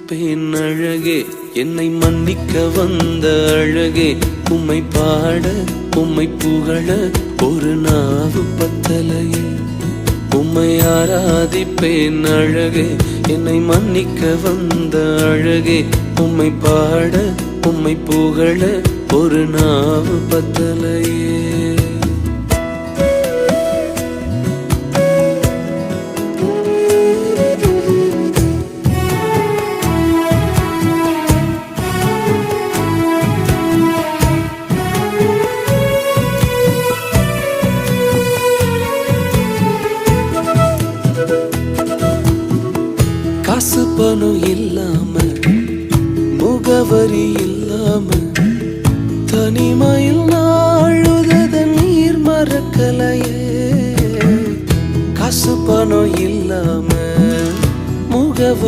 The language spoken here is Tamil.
ஆராதிப்பேன் அழகே, என்னை மன்னிக்க வந்த அழகே. உம்மை பாட உம்மை புகழ ஒரு நாவு பத்தலையே. உம்மை ஆராதிப்பேன் அழகே, என்னை மன்னிக்க வந்த அழகே. உம்மை பாட உம்மை புகழ ஒரு நாவு பத்தலையே. காசு பணம் இல்லாம, முகவரி இல்லாம, தனிமையில் நாழுத நீர் மறக்கலையே. காசு பணம் இல்லாம, முகவரி